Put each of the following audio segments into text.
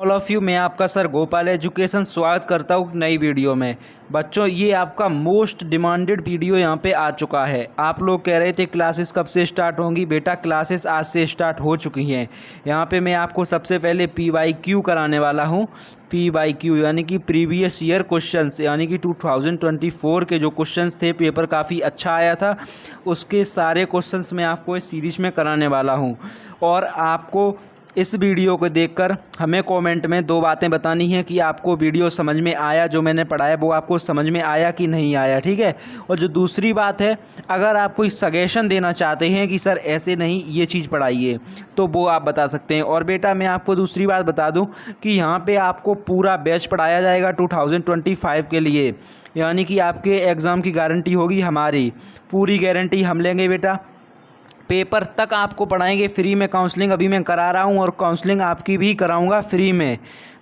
All of you, मैं आपका sir Gopal education स्वागत करता हूँ नई वीडियो में। बच्चों, ये आपका मोस्ट डिमांडेड वीडियो यहाँ पे आ चुका है। आप लोग कह रहे थे क्लासेस कब से स्टार्ट होंगी। बेटा, क्लासेस आज से स्टार्ट हो चुकी हैं। यहाँ पे मैं आपको सबसे पहले PYQ कराने वाला हूँ। PYQ यानी कि प्रीवियस ईयर क्वेश्चंस, यानी कि 2024 के जो क्वेश्चंस थे, पेपर काफ़ी अच्छा आया था, उसके सारे क्वेश्चंस मैं आपको इस सीरीज़ में कराने वाला हूँ। और आपको इस वीडियो को देखकर हमें कमेंट में दो बातें बतानी है कि आपको वीडियो समझ में आया, जो मैंने पढ़ाया वो आपको समझ में आया कि नहीं आया, ठीक है। और जो दूसरी बात है, अगर आप कोई सजेशन देना चाहते हैं कि सर ऐसे नहीं ये चीज़ पढ़ाइए, तो वो आप बता सकते हैं। और बेटा, मैं आपको दूसरी बात बता दूं कि यहाँ पे आपको पूरा बैच पढ़ाया जाएगा 2025 के लिए, यानी कि आपके एग्ज़ाम की गारंटी होगी हमारी, पूरी गारंटी हम लेंगे बेटा। पेपर तक आपको पढ़ाएंगे फ्री में। काउंसलिंग अभी मैं करा रहा हूँ और काउंसलिंग आपकी भी कराऊंगा फ्री में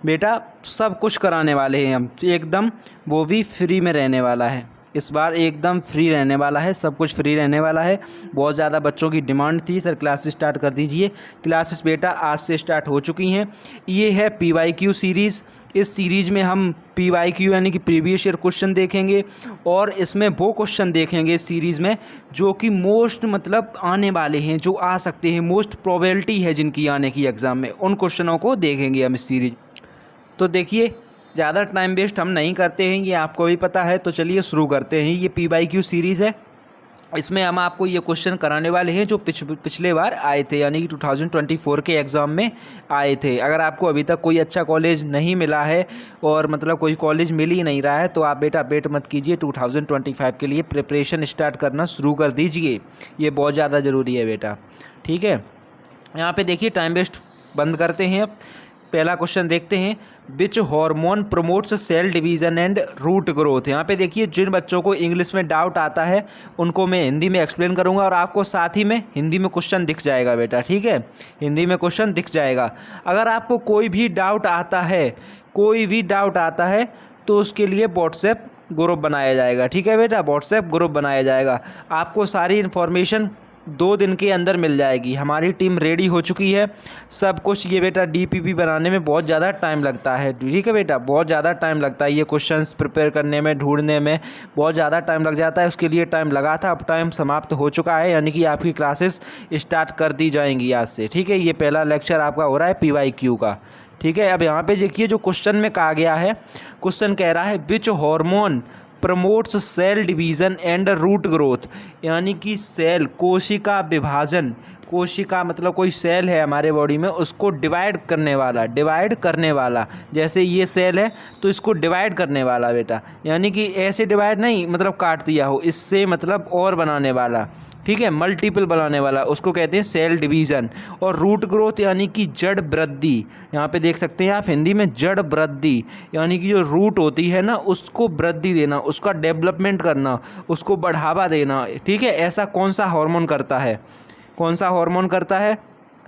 बेटा। सब कुछ कराने वाले हैं हम एकदम, वो भी फ्री में रहने वाला है। इस बार एकदम फ्री रहने वाला है, सब कुछ फ्री रहने वाला है। बहुत ज़्यादा बच्चों की डिमांड थी, सर क्लासेस स्टार्ट कर दीजिए। क्लासेस बेटा आज से स्टार्ट हो चुकी हैं। ये है PYQ सीरीज़। इस सीरीज़ में हम PYQ यानी कि प्रीवियस ईयर क्वेश्चन देखेंगे, और इसमें वो क्वेश्चन देखेंगे इस सीरीज़ में जो कि मोस्ट मतलब आने वाले हैं, जो आ सकते हैं, मोस्ट प्रोबेबिलिटी है जिनकी आने की एग्ज़ाम में, उन क्वेश्चनों को देखेंगे हम इस सीरीज। तो देखिए, ज़्यादा टाइम वेस्ट हम नहीं करते हैं, ये आपको भी पता है। तो चलिए शुरू करते हैं। ये PYQ सीरीज़ है, इसमें हम आपको ये क्वेश्चन कराने वाले हैं जो पिछले बार आए थे, यानी कि 2024 के एग्ज़ाम में आए थे। अगर आपको अभी तक कोई अच्छा कॉलेज नहीं मिला है, और मतलब कोई कॉलेज मिल ही नहीं रहा है, तो आप बेटा वेट मत कीजिए, 2025 के लिए प्रिपरेशन स्टार्ट करना शुरू कर दीजिए। ये बहुत ज़्यादा ज़रूरी है बेटा, ठीक है। यहाँ पे देखिए, टाइम वेस्ट बंद करते हैं। पहला क्वेश्चन देखते हैं, which hormone promotes cell division and root growth. यहाँ पे देखिए, जिन बच्चों को इंग्लिश में डाउट आता है उनको मैं हिंदी में एक्सप्लेन करूँगा, और आपको साथ ही में हिंदी में क्वेश्चन दिख जाएगा बेटा, ठीक है। हिंदी में क्वेश्चन दिख जाएगा। अगर आपको कोई भी डाउट आता है, तो उसके लिए व्हाट्सएप ग्रुप बनाया जाएगा, ठीक है बेटा। व्हाट्सएप ग्रुप बनाया जाएगा, आपको सारी इन्फॉर्मेशन 2 दिन के अंदर मिल जाएगी। हमारी टीम रेडी हो चुकी है, सब कुछ। ये बेटा DPP बनाने में बहुत ज़्यादा टाइम लगता है, ठीक है बेटा, बहुत ज़्यादा टाइम लगता है। ये क्वेश्चंस प्रिपेयर करने में, ढूंढने में बहुत ज़्यादा टाइम लग जाता है। उसके लिए टाइम लगा था, अब टाइम समाप्त हो चुका है, यानी कि आपकी क्लासेस स्टार्ट कर दी जाएंगी आज से, ठीक है। ये पहला लेक्चर आपका हो रहा है PYQ का, ठीक है। अब यहाँ पर देखिए, जो क्वेश्चन में कहा गया है, क्वेश्चन कह रहा है which hormone promotes cell division and root growth, यानी कि सेल, कोशिका विभाजन। कोशिका मतलब कोई सेल है हमारे बॉडी में, उसको डिवाइड करने वाला, जैसे ये सेल है तो इसको डिवाइड करने वाला बेटा, यानी कि ऐसे डिवाइड नहीं मतलब काट दिया हो, इससे मतलब और बनाने वाला, ठीक है, मल्टीपल बनाने वाला, उसको कहते हैं सेल डिवीज़न। और रूट ग्रोथ यानी कि जड़ वृद्धि। यहाँ पे देख सकते हैं आप हिंदी में, जड़ वृद्धि यानी कि जो रूट होती है ना, उसको वृद्धि देना, उसका डेवलपमेंट करना, उसको बढ़ावा देना, ठीक है। ऐसा कौन सा हार्मोन करता है, कौन सा हार्मोन करता है,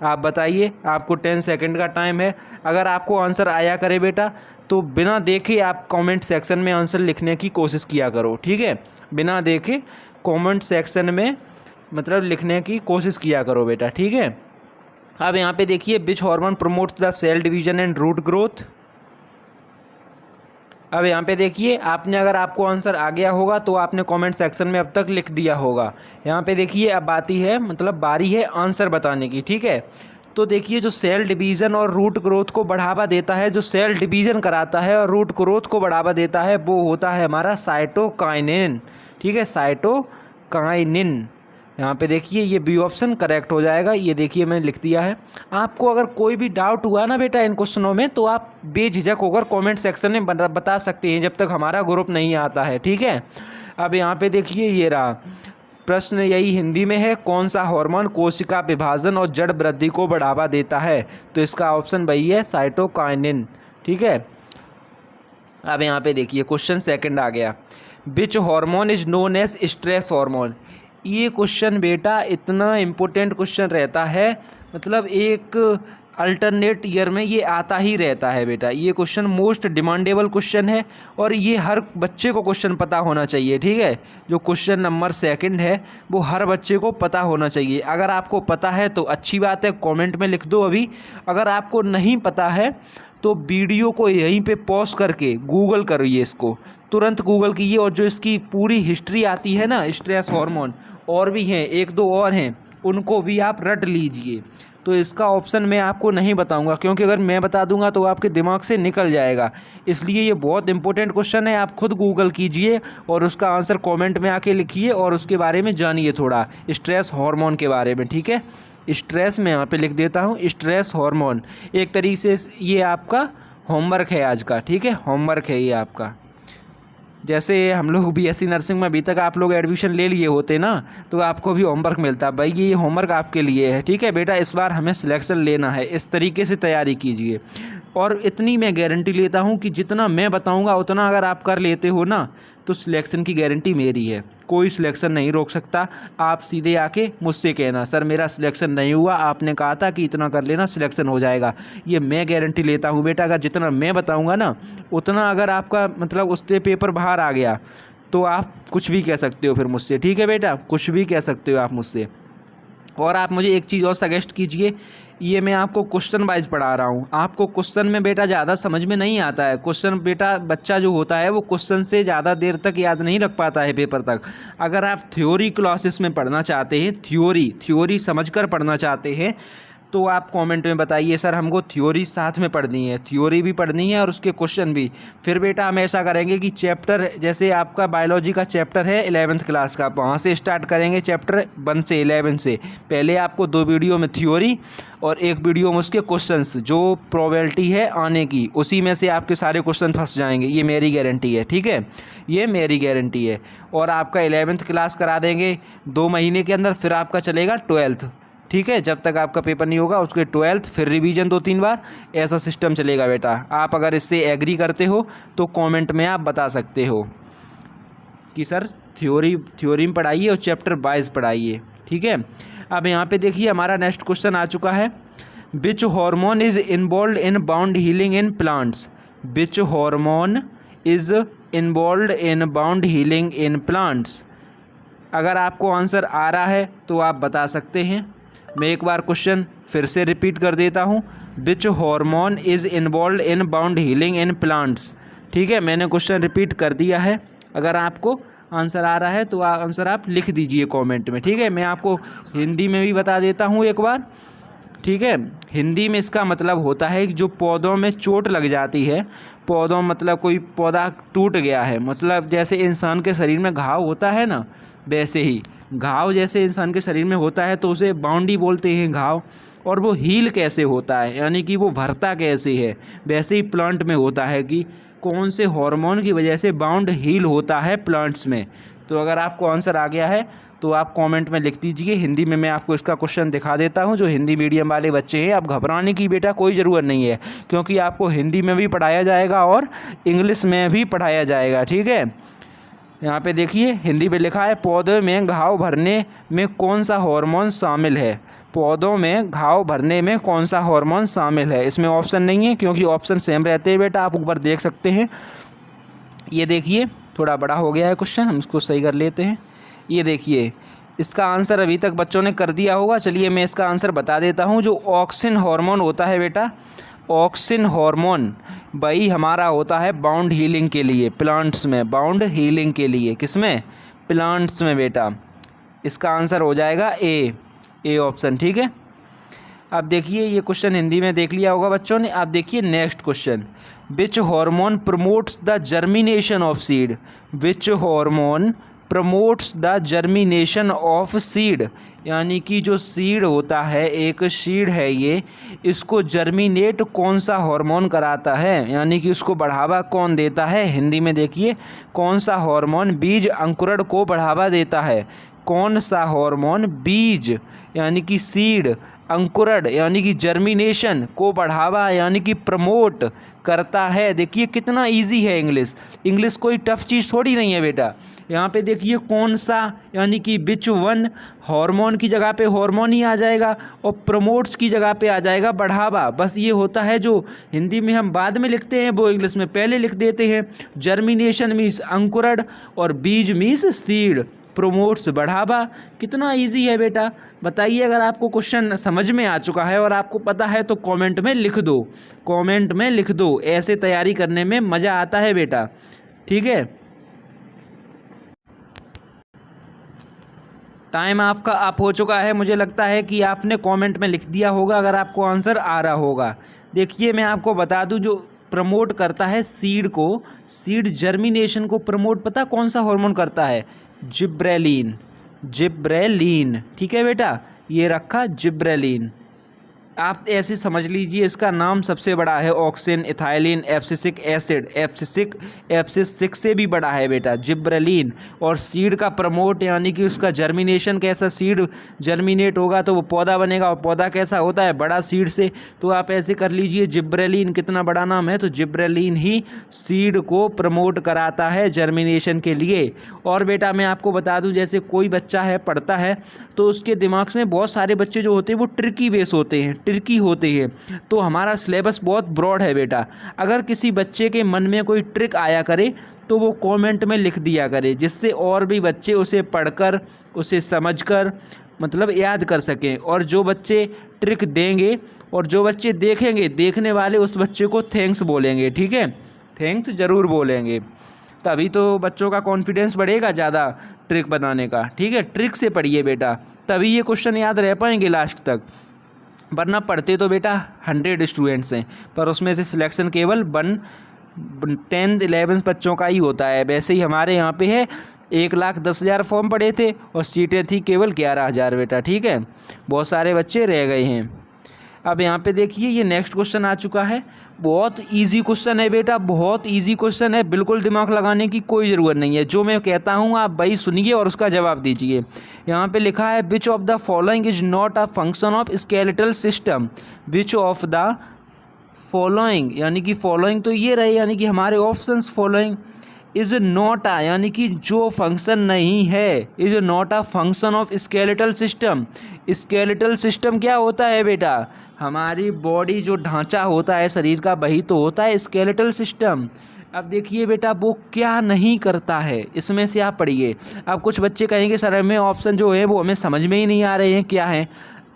आप बताइए। आपको 10 सेकंड का टाइम है। अगर आपको आंसर आया करे बेटा, तो बिना देखे आप कमेंट सेक्शन में आंसर लिखने की कोशिश किया करो, ठीक है। बिना देखे कमेंट सेक्शन में मतलब लिखने की कोशिश किया करो बेटा, ठीक है। अब यहाँ पे देखिए, which hormone promotes the cell division and root growth. अब यहाँ पे देखिए, आपने अगर आपको आंसर आ गया होगा तो आपने कमेंट सेक्शन में अब तक लिख दिया होगा। यहाँ पे देखिए, अब आती है मतलब बारी है आंसर बताने की, ठीक है। तो देखिए, जो सेल डिवीज़न और रूट ग्रोथ को बढ़ावा देता है, जो सेल डिवीज़न कराता है और रूट ग्रोथ को बढ़ावा देता है, वो होता है हमारा साइटोकाइनिन, ठीक है, साइटोकाइनिन। यहाँ पे देखिए, ये बी ऑप्शन करेक्ट हो जाएगा। ये देखिए, मैंने लिख दिया है। आपको अगर कोई भी डाउट हुआ ना बेटा इन क्वेश्चनों में, तो आप बेझिझक होकर कमेंट सेक्शन में बता सकते हैं, जब तक हमारा ग्रुप नहीं आता है, ठीक है। अब यहाँ पे देखिए, ये रहा प्रश्न, यही हिंदी में है, कौन सा हार्मोन कोशिका विभाजन और जड़ वृद्धि को बढ़ावा देता है, तो इसका ऑप्शन वही है, साइटोकाइनिन, ठीक है। अब यहाँ पे देखिए, क्वेश्चन सेकंड आ गया, which hormone is known as stress hormone. ये क्वेश्चन बेटा इतना इम्पोर्टेंट क्वेश्चन रहता है, मतलब एक अल्टरनेट ईयर में ये आता ही रहता है बेटा। ये क्वेश्चन मोस्ट डिमांडेबल क्वेश्चन है और ये हर बच्चे को क्वेश्चन पता होना चाहिए, ठीक है। जो क्वेश्चन नंबर 2 है वो हर बच्चे को पता होना चाहिए। अगर आपको पता है तो अच्छी बात है, कमेंट में लिख दो अभी। अगर आपको नहीं पता है तो वीडियो को यहीं पे पॉज करके गूगल करिए, इसको तुरंत गूगल कीजिए। और जो इसकी पूरी हिस्ट्री आती है ना, स्ट्रेस हार्मोन, और भी हैं 1-2 और हैं, उनको भी आप रट लीजिए। तो इसका ऑप्शन मैं आपको नहीं बताऊंगा, क्योंकि अगर मैं बता दूंगा तो आपके दिमाग से निकल जाएगा। इसलिए ये बहुत इंपॉर्टेंट क्वेश्चन है, आप खुद गूगल कीजिए और उसका आंसर कमेंट में आके लिखिए और उसके बारे में जानिए थोड़ा, स्ट्रेस हार्मोन के बारे में, ठीक है। स्ट्रेस मैं यहाँ पे लिख देता हूँ, स्ट्रेस हार्मोन। एक तरीके से ये आपका होमवर्क है आज का, ठीक है, होमवर्क है ये आपका। जैसे हम लोग बीएससी नर्सिंग में अभी तक आप लोग एडमिशन ले लिए होते ना, तो आपको भी होमवर्क मिलता भाई, ये होमवर्क आपके लिए है, ठीक है बेटा। इस बार हमें सिलेक्शन लेना है, इस तरीके से तैयारी कीजिए। और इतनी मैं गारंटी लेता हूँ कि जितना मैं बताऊँगा उतना अगर आप कर लेते हो ना, तो सिलेक्शन की गारंटी मेरी है, कोई सिलेक्शन नहीं रोक सकता। आप सीधे आके मुझसे कहना, सर मेरा सिलेक्शन नहीं हुआ, आपने कहा था कि इतना कर लेना सिलेक्शन हो जाएगा। ये मैं गारंटी लेता हूँ बेटा। अगर जितना मैं बताऊँगा ना उतना अगर आपका मतलब उससे पेपर बाहर आ गया तो आप कुछ भी कह सकते हो फिर मुझसे, ठीक है बेटा, कुछ भी कह सकते हो आप मुझसे। और आप मुझे एक चीज़ और सजेस्ट कीजिए, ये मैं आपको क्वेश्चन वाइज पढ़ा रहा हूँ। आपको क्वेश्चन में बेटा ज़्यादा समझ में नहीं आता है। क्वेश्चन बेटा बच्चा जो होता है वो क्वेश्चन से ज़्यादा देर तक याद नहीं रख पाता है पेपर तक। अगर आप थ्योरी क्लासेस में पढ़ना चाहते हैं, थ्योरी समझकर पढ़ना चाहते हैं, तो आप कमेंट में बताइए सर हमको थ्योरी साथ में पढ़नी है, थ्योरी भी पढ़नी है और उसके क्वेश्चन भी। फिर बेटा हम ऐसा करेंगे कि चैप्टर, जैसे आपका बायोलॉजी का चैप्टर है 11th क्लास का, वहाँ से स्टार्ट करेंगे चैप्टर 1 से 11 से। पहले आपको 2 वीडियो में थ्योरी और 1 वीडियो में उसके क्वेश्चंस, जो प्रोबेबिलिटी है आने की, उसी में से आपके सारे क्वेश्चन फंस जाएंगे। ये मेरी गारंटी है, ठीक है, ये मेरी गारंटी है। और आपका 11th क्लास करा देंगे 2 महीने के अंदर, फिर आपका चलेगा 12th, ठीक है। जब तक आपका पेपर नहीं होगा उसके 12th, फिर रिवीजन 2-3 बार, ऐसा सिस्टम चलेगा बेटा। आप अगर इससे एग्री करते हो तो कमेंट में आप बता सकते हो कि सर थ्योरी में पढ़ाइए और चैप्टर वाइज पढ़ाइए, ठीक है। अब यहाँ पे देखिए हमारा नेक्स्ट क्वेश्चन आ चुका है, which hormone is involve in bound healing in plants. Which hormone is involve in bound healing in plants. अगर आपको आंसर आ रहा है तो आप बता सकते हैं। मैं एक बार क्वेश्चन फिर से रिपीट कर देता हूँ, which hormone is involve in bound healing in plants, ठीक है। मैंने क्वेश्चन रिपीट कर दिया है। अगर आपको आंसर आ रहा है तो आंसर आप लिख दीजिए कमेंट में, ठीक है। मैं आपको हिंदी में भी बता देता हूँ एक बार, ठीक है। हिंदी में इसका मतलब होता है कि जो पौधों में चोट लग जाती है, पौधों मतलब कोई पौधा टूट गया है, मतलब जैसे इंसान के शरीर में घाव होता है ना, वैसे ही घाव जैसे इंसान के शरीर में होता है तो उसे बाउंडी बोलते हैं घाव। और वो हील कैसे होता है, यानी कि वो भरता कैसे है, वैसे ही प्लांट में होता है कि कौन से हार्मोन की वजह से बाउंड हील होता है प्लांट्स में। तो अगर आपको आंसर आ गया है तो आप कमेंट में लिख दीजिए। हिंदी में मैं आपको इसका क्वेश्चन दिखा देता हूं। जो हिंदी मीडियम वाले बच्चे हैं, आप घबराने की बेटा कोई ज़रूरत नहीं है, क्योंकि आपको हिंदी में भी पढ़ाया जाएगा और इंग्लिश में भी पढ़ाया जाएगा, ठीक है। यहाँ पे देखिए हिंदी में लिखा है, पौधे में घाव भरने में कौन सा हार्मोन शामिल है। पौधों में घाव भरने में कौन सा हार्मोन शामिल है। इसमें ऑप्शन नहीं है, क्योंकि ऑप्शन सेम रहते हैं बेटा, आप ऊपर देख सकते हैं। ये देखिए थोड़ा बड़ा हो गया है क्वेश्चन, हम इसको सही कर लेते हैं। ये देखिए इसका आंसर अभी तक बच्चों ने कर दिया होगा। चलिए मैं इसका आंसर बता देता हूँ। जो ऑक्सिन हार्मोन होता है बेटा, ऑक्सिन हार्मोन वही हमारा होता है बाउंड हीलिंग के लिए प्लांट्स में, बाउंड हीलिंग के लिए किसमें, प्लांट्स में बेटा। इसका आंसर हो जाएगा ए ऑप्शन, ठीक है। अब देखिए ये क्वेश्चन हिंदी में देख लिया होगा बच्चों ने। अब देखिए next question, which hormone promotes the germination of seed. Which hormone promotes the germination of seed, यानी कि जो सीड होता है, एक सीड है ये, इसको जर्मिनेट कौन सा हार्मोन कराता है, यानी कि उसको बढ़ावा कौन देता है। हिंदी में देखिए, कौन सा हार्मोन बीज अंकुरण को बढ़ावा देता है, कौन सा हार्मोन बीज यानी कि सीड, अंकुरण यानी कि जर्मिनेशन को बढ़ावा यानी कि प्रमोट करता है। देखिए कितना इजी है इंग्लिश कोई टफ चीज़ थोड़ी नहीं है बेटा। यहाँ पे देखिए कौन सा यानी कि विच वन, हार्मोन की जगह पे हार्मोन ही आ जाएगा और प्रमोट्स की जगह पे आ जाएगा बढ़ावा। बस ये होता है जो हिंदी में हम बाद में लिखते हैं वो इंग्लिश में पहले लिख देते हैं। जर्मिनेशन मीन्स अंकुरण और बीज मीन्स सीड, प्रमोट्स बढ़ावा। कितना इजी है बेटा। बताइए अगर आपको क्वेश्चन समझ में आ चुका है और आपको पता है तो कमेंट में लिख दो, कमेंट में लिख दो। ऐसे तैयारी करने में मज़ा आता है बेटा, ठीक है। टाइम आपका अप हो चुका है। मुझे लगता है कि आपने कमेंट में लिख दिया होगा अगर आपको आंसर आ रहा होगा। देखिए मैं आपको बता दूं जो प्रमोट करता है सीड को, सीड जर्मिनेशन को प्रमोट पता कौन सा हार्मोन करता है? जिब्रेलिन, जिब्रेलिन, ठीक है बेटा, ये रखा जिब्रेलिन। आप ऐसे समझ लीजिए इसका नाम सबसे बड़ा है auxin, ethylene, abscisic acid, abscisic से भी बड़ा है बेटा जिब्रेलिन। और सीड का प्रमोट यानी कि उसका जर्मिनेशन कैसा, सीड जर्मिनेट होगा तो वो पौधा बनेगा और पौधा कैसा होता है बड़ा सीड से। तो आप ऐसे कर लीजिए जिब्रेलिन कितना बड़ा नाम है, तो जिब्रेलिन ही सीड को प्रमोट कराता है जर्मिनेशन के लिए। और बेटा मैं आपको बता दूं जैसे कोई बच्चा है पढ़ता है तो उसके दिमाग में बहुत सारे बच्चे जो होते हैं वो ट्रिकी बेस होते हैं, ट्रिकी होते हैं। तो हमारा सिलेबस बहुत ब्रॉड है बेटा। अगर किसी बच्चे के मन में कोई ट्रिक आया करे तो वो कमेंट में लिख दिया करे, जिससे और भी बच्चे उसे पढ़कर उसे समझकर मतलब याद कर सकें। और जो बच्चे ट्रिक देंगे और जो बच्चे देखेंगे, देखने वाले उस बच्चे को थैंक्स बोलेंगे, ठीक है, थैंक्स ज़रूर बोलेंगे। तभी तो बच्चों का कॉन्फिडेंस बढ़ेगा ज़्यादा ट्रिक बनाने का, ठीक है। ट्रिक से पढ़िए बेटा, तभी ये क्वेश्चन याद रह पाएंगे लास्ट तक। वरना पढ़ते तो बेटा 100 स्टूडेंट्स हैं पर उसमें से सिलेक्शन केवल 10-11 बच्चों का ही होता है। वैसे ही हमारे यहाँ पे है 1,10,000 फॉर्म पड़े थे और सीटें थी केवल 11,000 बेटा, ठीक है। बहुत सारे बच्चे रह गए हैं। अब यहाँ पे देखिए ये नेक्स्ट क्वेश्चन आ चुका है। बहुत इजी क्वेश्चन है बेटा, बहुत इजी क्वेश्चन है, बिल्कुल दिमाग लगाने की कोई ज़रूरत नहीं है। जो मैं कहता हूँ आप वही सुनिए और उसका जवाब दीजिए। यहाँ पे लिखा है which of the following is not a function of skeletal system. Which of the following यानी कि फॉलोइंग तो ये रहे यानी कि हमारे ऑप्शंस फॉलोइंग इज़ नॉट आ यानी कि जो फंक्शन नहीं है, is not a function of skeletal system. Skeletal system क्या होता है बेटा? हमारी बॉडी जो ढांचा होता है शरीर का वही तो होता है स्केलेटल सिस्टम। अब देखिए बेटा वो क्या नहीं करता है, इसमें से आप पढ़िए। अब कुछ बच्चे कहेंगे सर हमें ऑप्शन जो है वो हमें समझ में ही नहीं आ रहे हैं, क्या है।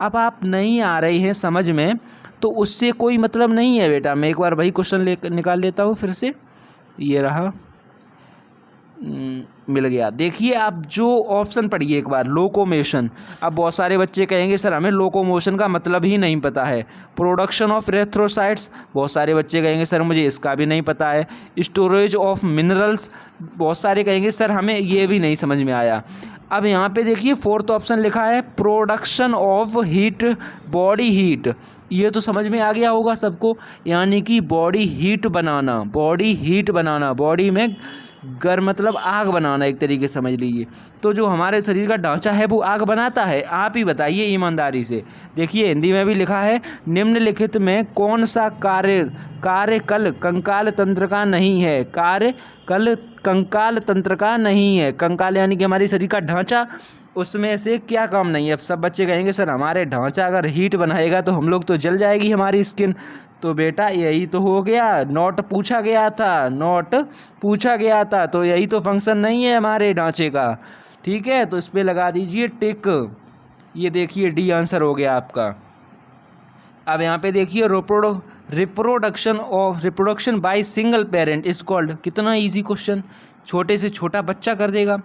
अब आप नहीं आ रहे हैं समझ में तो उससे कोई मतलब नहीं है बेटा। मैं एक बार वही क्वेश्चन निकाल लेता हूँ फिर से, ये रहा, मिल गया। देखिए आप जो ऑप्शन पढ़िए एक बार, लोकोमोशन। अब बहुत सारे बच्चे कहेंगे सर हमें लोकोमोशन का मतलब ही नहीं पता है। प्रोडक्शन ऑफ एरिथ्रोसाइट्स, बहुत सारे बच्चे कहेंगे सर मुझे इसका भी नहीं पता है। स्टोरेज ऑफ मिनरल्स, बहुत सारे कहेंगे सर हमें ये भी नहीं समझ में आया। अब यहाँ पे देखिए फोर्थ ऑप्शन लिखा है production of heat, body heat. ये तो समझ में आ गया होगा सबको, यानी कि बॉडी हीट बनाना, बॉडी हीट बनाना, बॉडी में गर्म मतलब आग बनाना एक तरीके से समझ लीजिए। तो जो हमारे शरीर का ढांचा है वो आग बनाता है। आप ही बताइए ईमानदारी से। देखिए हिंदी में भी लिखा है निम्नलिखित में कौन सा कार्य कल कंकाल तंत्र का नहीं है। कार्य कल कंकाल तंत्र का नहीं है। कंकाल यानी कि हमारे शरीर का ढांचा, उसमें से क्या काम नहीं है। अब सब बच्चे कहेंगे सर हमारे ढांचा अगर हीट बनाएगा तो हम लोग तो जल जाएगी हमारी स्किन। तो बेटा यही तो हो गया, नॉट पूछा गया था, नॉट पूछा गया था, तो यही तो फंक्शन नहीं है हमारे ढांचे का, ठीक है। तो इस पर लगा दीजिए टिक। ये देखिए डी आंसर हो गया आपका। अब यहाँ पे देखिए reproduction by single parent is called. कितना इजी क्वेश्चन, छोटे से छोटा बच्चा कर देगा।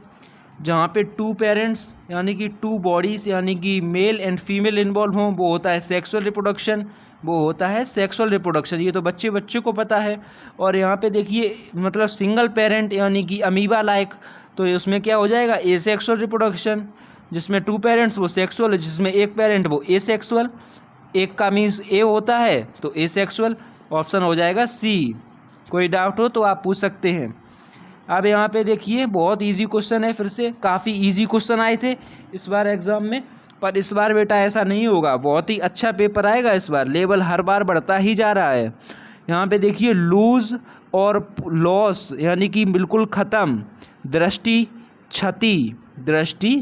जहाँ पे 2 पेरेंट्स यानी कि 2 बॉडीज़ यानी कि मेल एंड फीमेल इन्वॉल्व हों वो होता है सेक्सुअल रिप्रोडक्शन, वो होता है सेक्सुअल रिप्रोडक्शन। ये तो बच्चे को पता है। और यहाँ पे देखिए मतलब सिंगल पेरेंट यानी कि अमीबा लाइक, तो उसमें क्या हो जाएगा एसेक्सुअल रिप्रोडक्शन। जिसमें 2 पेरेंट्स वो सेक्सुअल, जिसमें एक पेरेंट वो एसेक्सुअल। एक का मीन्स ए होता है तो एसेक्सुअल। ऑप्शन हो जाएगा सी। कोई डाउट हो तो आप पूछ सकते हैं। अब यहाँ पे देखिए बहुत इजी क्वेश्चन है, फिर से काफ़ी इजी क्वेश्चन आए थे इस बार एग्ज़ाम में, पर इस बार बेटा ऐसा नहीं होगा, बहुत ही अच्छा पेपर आएगा इस बार, लेवल हर बार बढ़ता ही जा रहा है। यहाँ पे देखिए लूज़ और लॉस यानी कि बिल्कुल ख़त्म, दृष्टि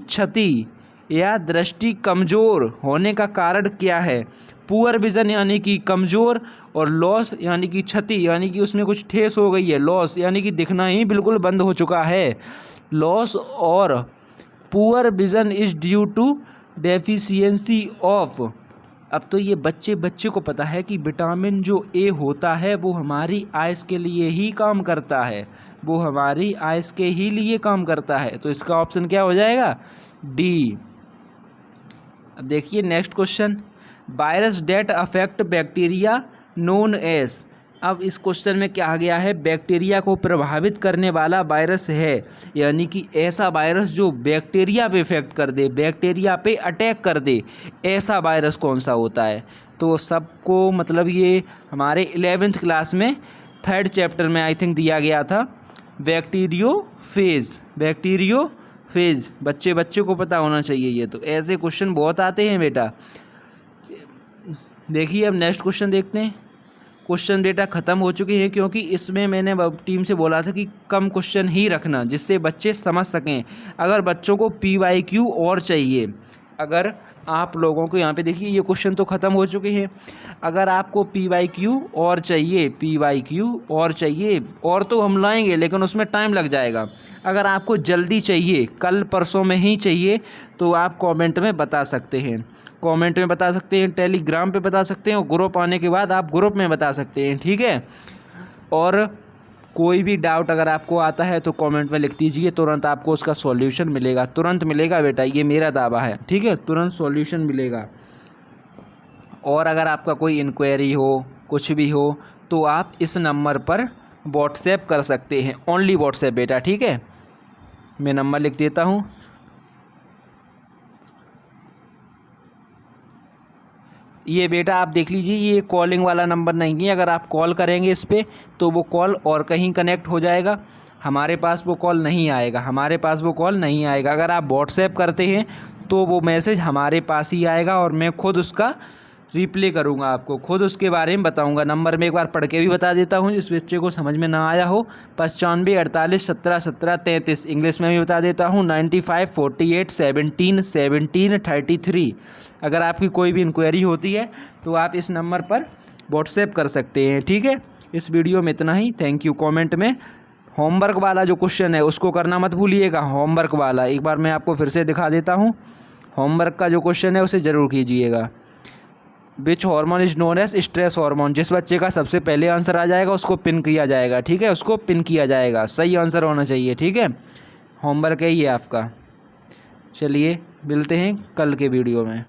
क्षति या दृष्टि कमज़ोर होने का कारण क्या है। पुअर विज़न यानी कि कमज़ोर, और लॉस यानी कि क्षति यानी कि उसमें कुछ ठेस हो गई है, लॉस यानी कि दिखना ही बिल्कुल बंद हो चुका है। लॉस और poor vision is due to deficiency of. अब तो ये बच्चे को पता है कि विटामिन जो ए होता है वो हमारी आइज़ के लिए ही काम करता है, वो हमारी आइज़ के ही लिए काम करता है, तो इसका ऑप्शन क्या हो जाएगा, डी। अब देखिए next question, virus that affect bacteria known as. अब इस क्वेश्चन में क्या गया है, बैक्टीरिया को प्रभावित करने वाला वायरस है, यानी कि ऐसा वायरस जो बैक्टीरिया पे इफेक्ट कर दे, बैक्टीरिया पे अटैक कर दे, ऐसा वायरस कौन सा होता है। तो सबको मतलब ये हमारे 11th क्लास में 3rd चैप्टर में आई थिंक दिया गया था, बैक्टीरियोफेज। बच्चे को पता होना चाहिए ये, तो ऐसे क्वेश्चन बहुत आते हैं बेटा। देखिए अब नेक्स्ट क्वेश्चन देखते हैं। क्वेश्चन बेटा ख़त्म हो चुके हैं, क्योंकि इसमें मैंने टीम से बोला था कि कम क्वेश्चन ही रखना जिससे बच्चे समझ सकें। अगर बच्चों को PYQ और चाहिए, अगर आप लोगों को यहाँ पे देखिए ये क्वेश्चन तो ख़त्म हो चुके हैं, अगर आपको PYQ और चाहिए और तो हम लाएंगे लेकिन उसमें टाइम लग जाएगा। अगर आपको जल्दी चाहिए, कल परसों में ही चाहिए, तो आप कमेंट में बता सकते हैं, टेलीग्राम पे बता सकते हैं, और ग्रुप आने के बाद आप ग्रुप में बता सकते हैं, ठीक है। और कोई भी डाउट अगर आपको आता है तो कमेंट में लिख दीजिए, तुरंत आपको उसका सॉल्यूशन मिलेगा, तुरंत मिलेगा बेटा, ये मेरा दावा है, ठीक है, तुरंत सॉल्यूशन मिलेगा। और अगर आपका कोई इंक्वायरी हो, कुछ भी हो, तो आप इस नंबर पर व्हाट्सएप कर सकते हैं, ओनली व्हाट्सएप बेटा, ठीक है। मैं नंबर लिख देता हूँ, ये बेटा आप देख लीजिए, ये कॉलिंग वाला नंबर नहीं है, अगर आप कॉल करेंगे इस पर तो वो कॉल और कहीं कनेक्ट हो जाएगा, हमारे पास वो कॉल नहीं आएगा, अगर आप व्हाट्सएप करते हैं तो वो मैसेज हमारे पास ही आएगा, और मैं खुद उसका रिप्ले करूँगा, आपको खुद उसके बारे में बताऊँगा। नंबर में एक बार पढ़ के भी बता देता हूँ, इस बच्चे को समझ में ना आया हो, 95 48 17 17 33। इंग्लिश में भी बता देता हूँ, 95 48 17 17 33। अगर आपकी कोई भी इंक्वायरी होती है तो आप इस नंबर पर व्हाट्सएप कर सकते हैं, ठीक है। इस वीडियो में इतना ही, थैंक यू। कमेंट में होमवर्क वाला जो क्वेश्चन है उसको करना मत भूलिएगा, होमवर्क वाला एक बार मैं आपको फिर से दिखा देता हूँ, होमवर्क का जो क्वेश्चन है उसे ज़रूर कीजिएगा। Which hormone is known as stress hormone. जिस बच्चे का सबसे पहले आंसर आ जाएगा उसको पिन किया जाएगा, ठीक है, उसको पिन किया जाएगा, सही आंसर होना चाहिए, ठीक है। होमवर्क है ये आपका। चलिए मिलते हैं कल के वीडियो में।